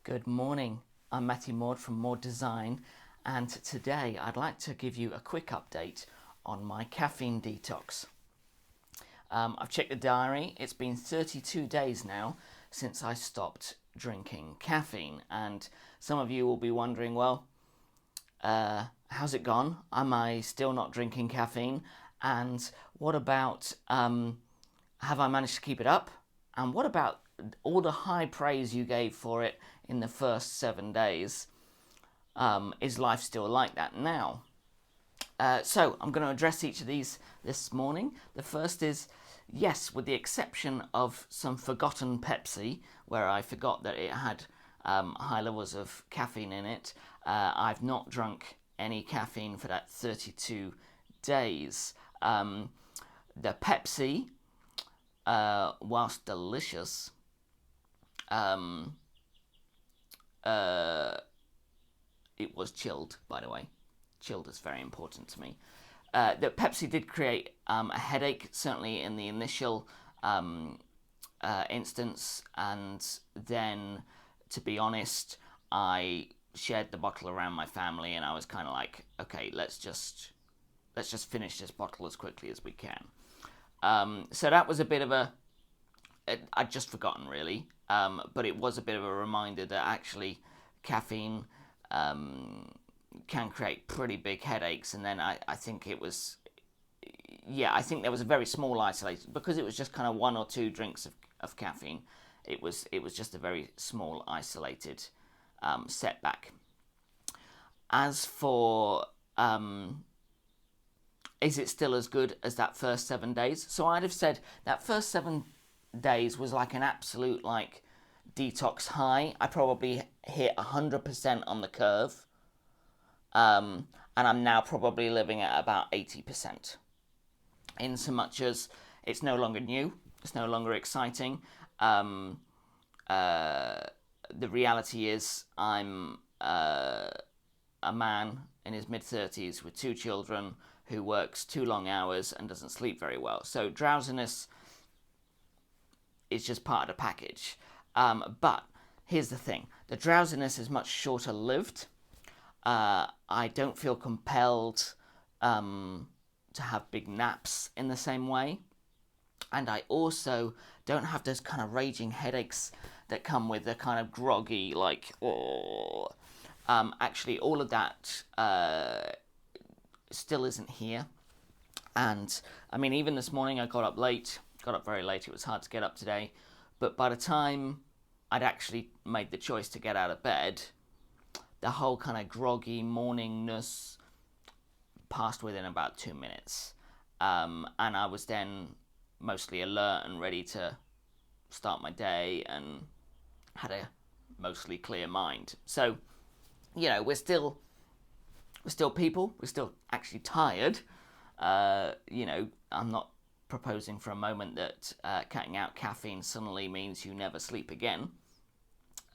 Good morning. I'm Matthew Maud from Maud Design, and today I'd like to give you a quick update on my caffeine detox. I've checked the diary. It's been 32 days now since I stopped drinking caffeine, and some of you will be wondering, well, how's it gone? Am I still not drinking caffeine? And what about, have I managed to keep it up? And what about all the high praise you gave for it in the first 7 days? Is life still like that now? So I'm going to address each of these this morning. The first is, yes, with the exception of some forgotten Pepsi, where I forgot that it had high levels of caffeine in it, I've not drunk any caffeine for that 32 days. The Pepsi, whilst delicious, it was chilled, by the way. Chilled is very important to me. The Pepsi did create a headache, certainly in the initial instance, and then, to be honest, I shared the bottle around my family, and I was kind of like, okay, let's just finish this bottle as quickly as we can. So that was a bit of I'd just forgotten really, but it was a bit of a reminder that actually caffeine can create pretty big headaches. And then I think it was, yeah, I think there was a very small isolation because it was just kind of one or two drinks of caffeine. It was just a very small isolated setback. As for is it still as good as that first 7 days? So I'd have said that first 7 days was like an absolute detox high. I probably hit 100% on the curve, and I'm now probably living at about 80%. In so much as it's no longer new, it's no longer exciting. The reality is I'm a man in his mid-30s with 2 children who works 2 long hours and doesn't sleep very well. So drowsiness is just part of the package. But here's the thing. The drowsiness is much shorter lived. I don't feel compelled to have big naps in the same way. And I also don't have those kind of raging headaches that come with the kind of groggy, actually, all of that still isn't here. And I mean, even this morning I got up very late. It was hard to get up today. But by the time I'd actually made the choice to get out of bed, the whole kind of groggy morningness passed within about 2 minutes. And I was then mostly alert and ready to start my day and had a mostly clear mind. So, we're still people. We're still actually tired. I'm not proposing for a moment that cutting out caffeine suddenly means you never sleep again.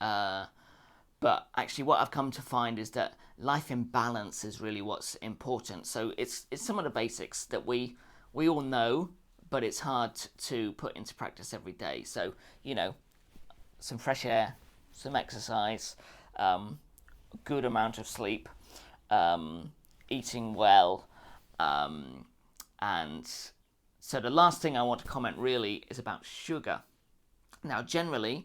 But actually, what I've come to find is that life in balance is really what's important. So it's some of the basics that we all know, but it's hard to put into practice every day. So some fresh air, some exercise, good amount of sleep, eating well, and so the last thing I want to comment really is about sugar. Now, generally,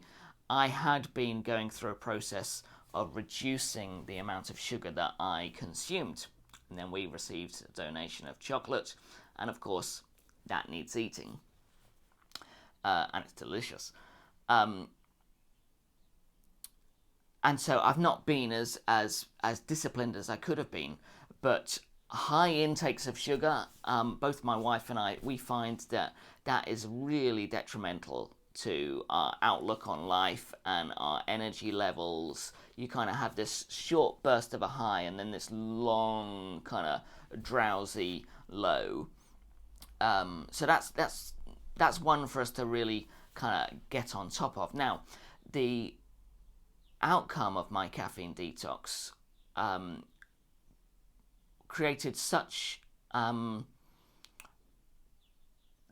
I had been going through a process of reducing the amount of sugar that I consumed. And then we received a donation of chocolate, and of course, that needs eating. And it's delicious. And so I've not been as disciplined as I could have been, but high intakes of sugar, both my wife and I, we find that is really detrimental to our outlook on life and our energy levels. You kind of have this short burst of a high and then this long kind of drowsy low. So that's one for us to really kind of get on top of. Now, the outcome of my caffeine detox created such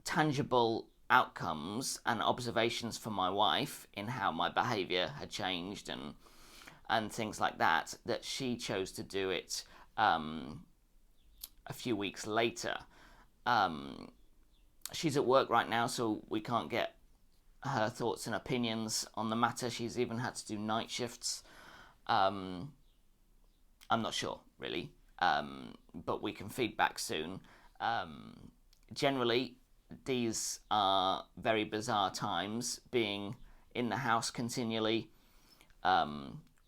tangible outcomes and observations for my wife in how my behaviour had changed and and things like that, that she chose to do it a few weeks later. She's at work right now, so we can't get her thoughts and opinions on the matter. She's even had to do night shifts. I'm not sure, really, but we can feed back soon. Generally, these are very bizarre times. Being in the house continually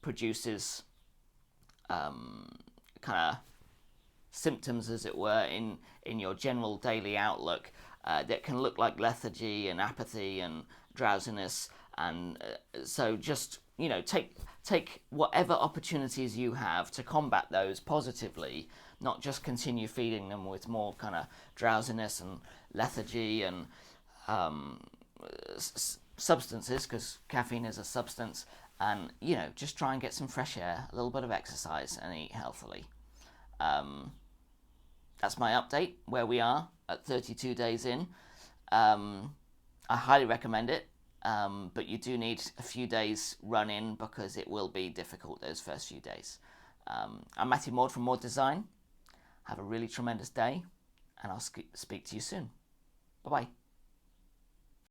produces kind of symptoms, as it were, in your general daily outlook that can look like lethargy and apathy and drowsiness. And so just, take whatever opportunities you have to combat those positively, not just continue feeding them with more kind of drowsiness and lethargy and substances, because caffeine is a substance. And just try and get some fresh air, a little bit of exercise, and eat healthily. That's my update where we are at 32 days in. I highly recommend it, but you do need a few days run in, because it will be difficult those first few days. I'm Matthew Maud from Maud Design. Have a really tremendous day, and I'll speak to you soon. Bye bye.